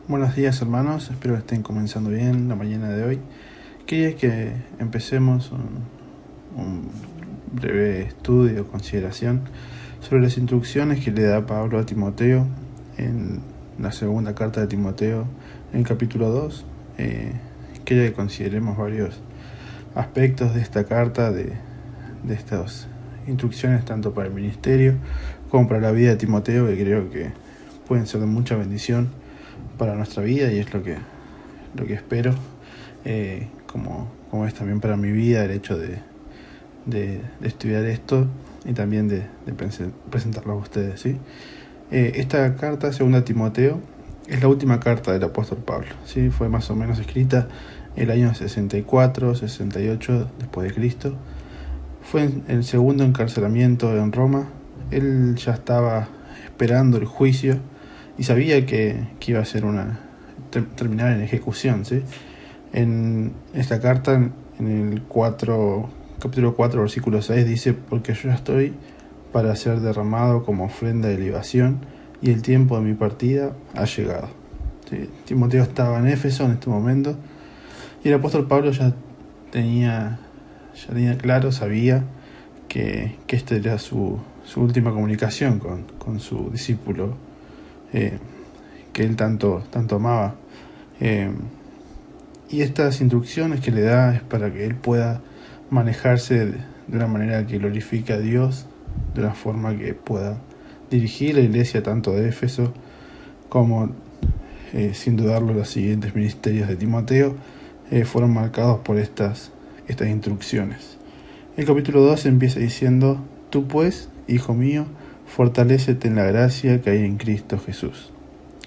Buenos días hermanos, espero que estén comenzando bien la mañana de hoy. Quería que empecemos un breve estudio, consideración sobre las instrucciones que le da Pablo a Timoteo en la segunda carta de Timoteo, en el capítulo 2. Quería que consideremos varios aspectos de esta carta, de estas instrucciones tanto para el ministerio como para la vida de Timoteo, que creo que pueden ser de mucha bendición para nuestra vida, y es lo que espero, como es también para mi vida el hecho de estudiar esto y también de presentarlo a ustedes, ¿sí? Esta carta, segunda Timoteo, es la última carta del apóstol Pablo, ¿sí? Fue más o menos escrita el año 64, 68 después de Cristo. Fue el segundo encarcelamiento en Roma. Él ya estaba esperando el juicio y sabía que iba a ser terminar en ejecución, ¿sí? En esta carta, en el capítulo 4, versículo 6, dice: porque yo estoy para ser derramado como ofrenda de libación, y el tiempo de mi partida ha llegado. ¿Sí? Timoteo estaba en Éfeso en este momento, y el apóstol Pablo ya tenía claro, sabía que esta era su última comunicación con su discípulo, que él tanto amaba. Y estas instrucciones que le da es para que él pueda manejarse de una manera que glorifique a Dios, de una forma que pueda dirigir la iglesia tanto de Éfeso como, sin dudarlo, los siguientes ministerios de Timoteo fueron marcados por estas instrucciones. El capítulo 2 empieza diciendo: tú pues, hijo mío, fortalécete en la gracia que hay en Cristo Jesús.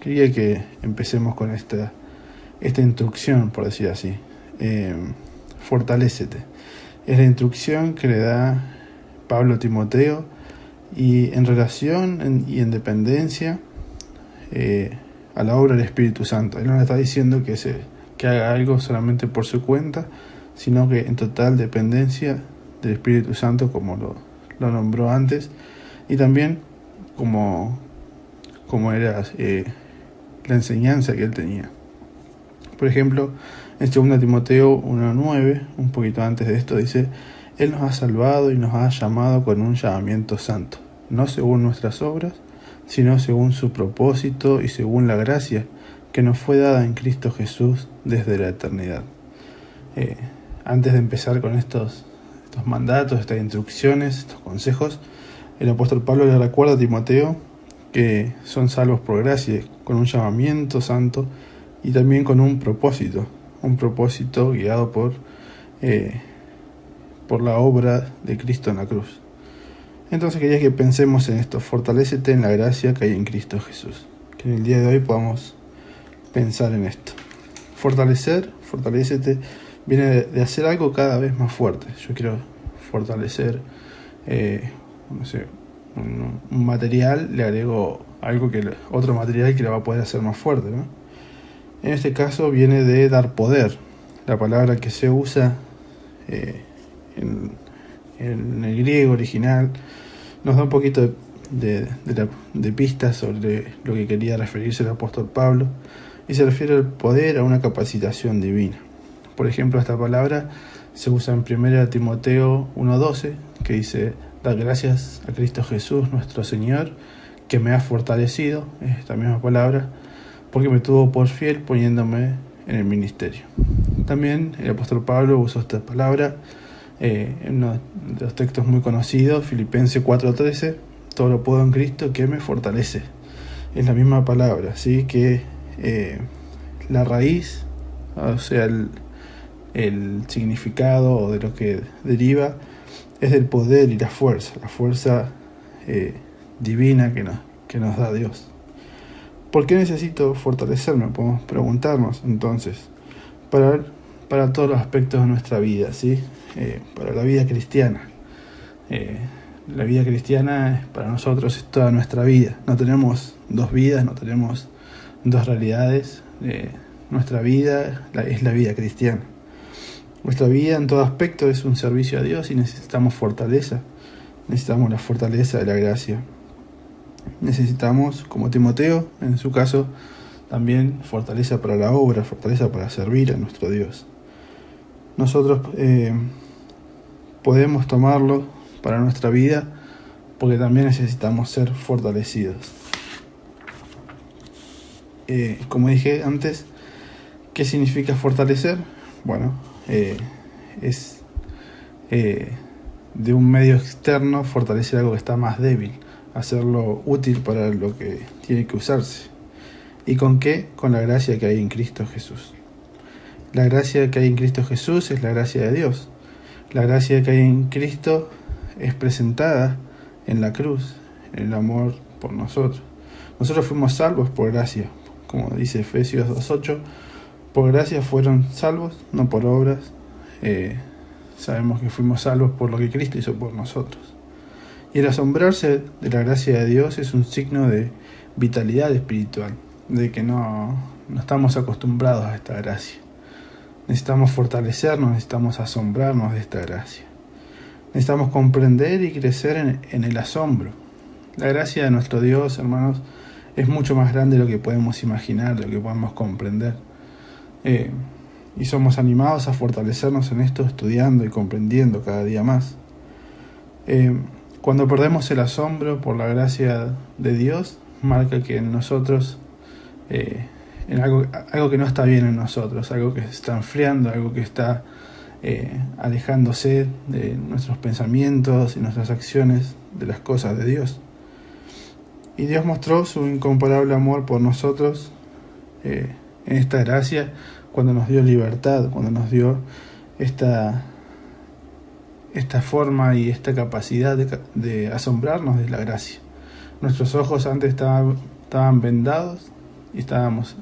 Quería que empecemos con esta instrucción, por decir así. Fortalécete. Es la instrucción que le da Pablo a Timoteo, y en relación y en dependencia a la obra del Espíritu Santo. Él no le está diciendo que haga algo solamente por su cuenta, sino que en total dependencia del Espíritu Santo, como lo nombró antes, y también como era la enseñanza que él tenía. Por ejemplo, en 2 Timoteo 1:9, un poquito antes de esto, dice: Él nos ha salvado y nos ha llamado con un llamamiento santo, no según nuestras obras, sino según su propósito y según la gracia que nos fue dada en Cristo Jesús desde la eternidad. Antes de empezar con estos mandatos, estas instrucciones, estos consejos, el apóstol Pablo le recuerda a Timoteo que son salvos por gracia, con un llamamiento santo y también con un propósito guiado por la obra de Cristo en la cruz. Entonces quería que pensemos en esto: fortalécete en la gracia que hay en Cristo Jesús. Que en el día de hoy podamos pensar en esto. Fortalécete, viene de hacer algo cada vez más fuerte. Yo quiero fortalecer, un material, le agrego otro material que le va a poder hacer más fuerte, ¿no? En este caso viene de dar poder. La palabra que se usa en el griego original nos da un poquito de pistas sobre lo que quería referirse el apóstol Pablo, y se refiere al poder, a una capacitación divina. Por ejemplo, esta palabra se usa en 1 Timoteo 1:12, que dice: da gracias a Cristo Jesús nuestro Señor, que me ha fortalecido, es esta misma palabra, porque me tuvo por fiel poniéndome en el ministerio. También el apóstol Pablo usó esta palabra en uno de los textos muy conocidos, Filipenses 4:13, todo lo puedo en Cristo que me fortalece. Es la misma palabra, ¿sí? Que la raíz, o sea, el significado de lo que deriva, es del poder y la fuerza divina que nos da Dios. ¿Por qué necesito fortalecerme? Podemos preguntarnos entonces. Para todos los aspectos de nuestra vida, ¿sí? Para la vida cristiana. La vida cristiana para nosotros es toda nuestra vida. No tenemos dos vidas, no tenemos dos realidades. Nuestra vida es la vida cristiana. Nuestra vida en todo aspecto es un servicio a Dios, y necesitamos fortaleza. Necesitamos la fortaleza de la gracia. Necesitamos, como Timoteo, en su caso, también fortaleza para la obra, fortaleza para servir a nuestro Dios. Nosotros podemos tomarlo para nuestra vida porque también necesitamos ser fortalecidos. Como dije antes, ¿qué significa fortalecer? Bueno, es de un medio externo fortalecer algo que está más débil, hacerlo útil para lo que tiene que usarse. ¿Y con qué? Con la gracia que hay en Cristo Jesús. La gracia que hay en Cristo Jesús es la gracia de Dios. La gracia que hay en Cristo es presentada en la cruz, en el amor por nosotros. Nosotros fuimos salvos por gracia, como dice Efesios 2:8. Por gracia fueron salvos, no por obras. Sabemos que fuimos salvos por lo que Cristo hizo por nosotros. Y el asombrarse de la gracia de Dios es un signo de vitalidad espiritual, de que no estamos acostumbrados a esta gracia. Necesitamos fortalecernos, necesitamos asombrarnos de esta gracia. Necesitamos comprender y crecer en el asombro. La gracia de nuestro Dios, hermanos, es mucho más grande de lo que podemos imaginar, de lo que podemos comprender. Y somos animados a fortalecernos en esto, estudiando y comprendiendo cada día más. Cuando perdemos el asombro por la gracia de Dios, marca que en nosotros, en algo que no está bien en nosotros, algo que se está enfriando, algo que está alejándose de nuestros pensamientos y nuestras acciones de las cosas de Dios. Y Dios mostró su incomparable amor por nosotros en esta gracia cuando nos dio libertad, cuando nos dio esta forma y esta capacidad de asombrarnos de la gracia. Nuestros ojos antes estaban vendados y estábamos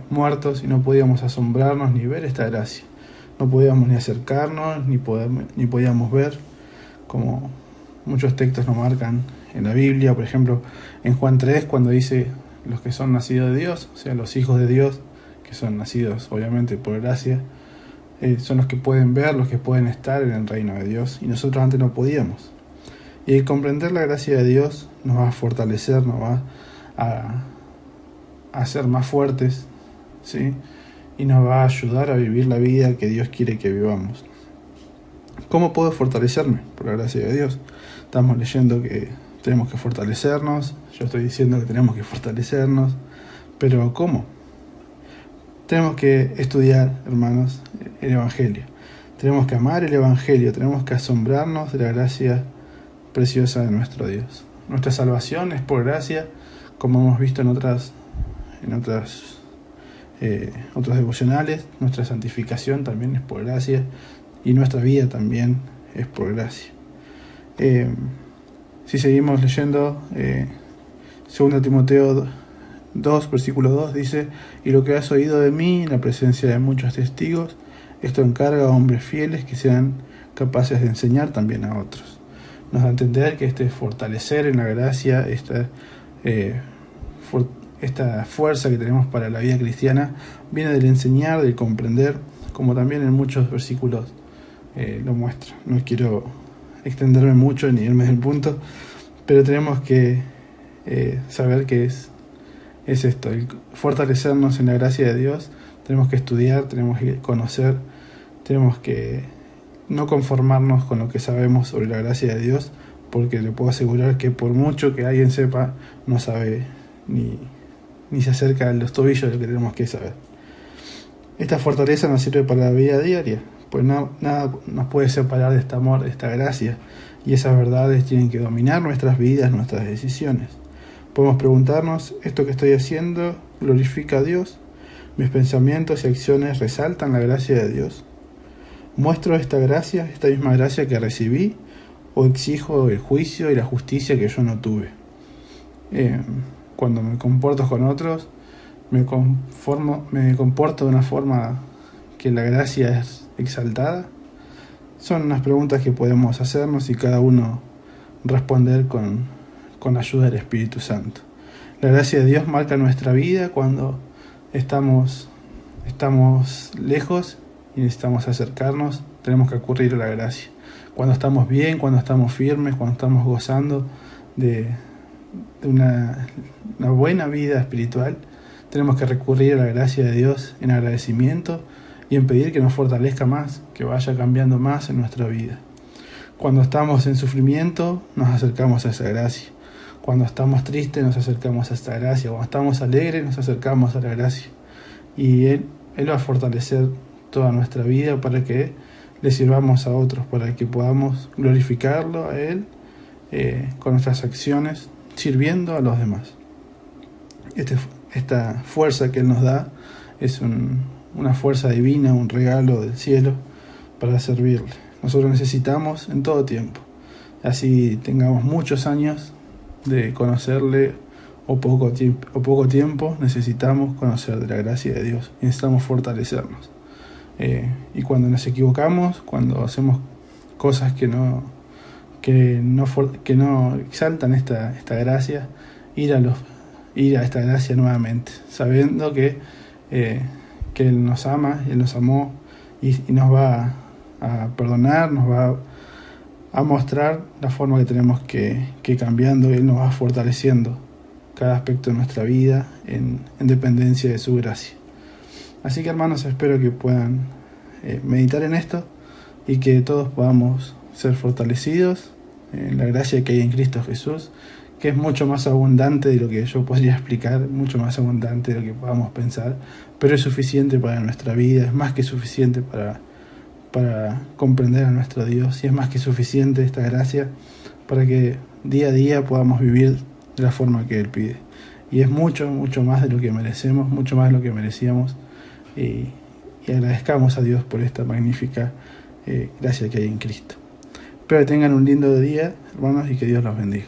muertos y no podíamos asombrarnos ni ver esta gracia. No podíamos ni acercarnos ni podíamos ver, como muchos textos nos marcan en la Biblia. Por ejemplo, en Juan 3, cuando dice los que son nacidos de Dios, o sea, los hijos de Dios, que son nacidos obviamente por gracia, son los que pueden ver, los que pueden estar en el reino de Dios, y nosotros antes no podíamos. Y el comprender la gracia de Dios nos va a fortalecer, nos va a hacer más fuertes, ¿sí? Y nos va a ayudar a vivir la vida que Dios quiere que vivamos. ¿Cómo puedo fortalecerme? Por la gracia de Dios. Estamos leyendo que tenemos que fortalecernos, yo estoy diciendo que tenemos que fortalecernos, pero ¿cómo? Tenemos que estudiar, hermanos, el Evangelio. Tenemos que amar el Evangelio, tenemos que asombrarnos de la gracia preciosa de nuestro Dios. Nuestra salvación es por gracia, como hemos visto en otros devocionales. Nuestra santificación también es por gracia y nuestra vida también es por gracia. Si seguimos leyendo, 2 Timoteo 2, versículo 2 dice: y lo que has oído de mí en la presencia de muchos testigos, esto encarga a hombres fieles que sean capaces de enseñar también a otros. Nos da a entender que fortalecer en la gracia, esta fuerza que tenemos para la vida cristiana, viene del enseñar, del comprender, como también en muchos versículos lo muestra. No quiero extenderme mucho ni irme del punto, pero tenemos que saber que es esto, el fortalecernos en la gracia de Dios. Tenemos que estudiar, tenemos que conocer, tenemos que no conformarnos con lo que sabemos sobre la gracia de Dios, porque le puedo asegurar que por mucho que alguien sepa, no sabe ni se acerca a los tobillos de lo que tenemos que saber. Esta fortaleza nos sirve para la vida diaria, pues nada nos puede separar de este amor, de esta gracia, y esas verdades tienen que dominar nuestras vidas, nuestras decisiones. Podemos preguntarnos: ¿esto que estoy haciendo glorifica a Dios? ¿Mis pensamientos y acciones resaltan la gracia de Dios? ¿Muestro esta misma gracia que recibí, o exijo el juicio y la justicia que yo no tuve? Cuando me comporto con otros, me comporto de una forma que la gracia es exaltada. Son unas preguntas que podemos hacernos y cada uno responder con la ayuda del Espíritu Santo. La gracia de Dios marca nuestra vida cuando estamos lejos y necesitamos acercarnos. Tenemos que acudir a la gracia. Cuando estamos bien, cuando estamos firmes, cuando estamos gozando de una buena vida espiritual, tenemos que recurrir a la gracia de Dios en agradecimiento y en pedir que nos fortalezca más, que vaya cambiando más en nuestra vida. Cuando estamos en sufrimiento, nos acercamos a esa gracia. Cuando estamos tristes, nos acercamos a esta gracia. Cuando estamos alegres, nos acercamos a la gracia. Y Él va a fortalecer toda nuestra vida para que le sirvamos a otros, para que podamos glorificarlo a Él con nuestras acciones, sirviendo a los demás. Esta fuerza que Él nos da es una fuerza divina, un regalo del cielo para servirle. Nosotros necesitamos en todo tiempo, así tengamos muchos años de conocerle o poco tiempo, necesitamos conocer de la gracia de Dios y necesitamos fortalecernos. Y cuando nos equivocamos, cuando hacemos cosas que no exaltan esta gracia, ir a esta gracia nuevamente, sabiendo que Él nos ama, Él nos amó y nos va a perdonar, nos va a mostrar la forma que tenemos que cambiando. Él nos va fortaleciendo cada aspecto de nuestra vida en dependencia de su gracia. Así que, hermanos, espero que puedan meditar en esto y que todos podamos ser fortalecidos en la gracia que hay en Cristo Jesús, que es mucho más abundante de lo que yo podría explicar, mucho más abundante de lo que podamos pensar, pero es suficiente para nuestra vida, es más que suficiente para comprender a nuestro Dios, y es más que suficiente esta gracia para que día a día podamos vivir de la forma que Él pide. Y es mucho, mucho más de lo que merecemos, mucho más de lo que merecíamos, y agradezcamos a Dios por esta magnífica gracia que hay en Cristo. Espero que tengan un lindo día, hermanos, y que Dios los bendiga.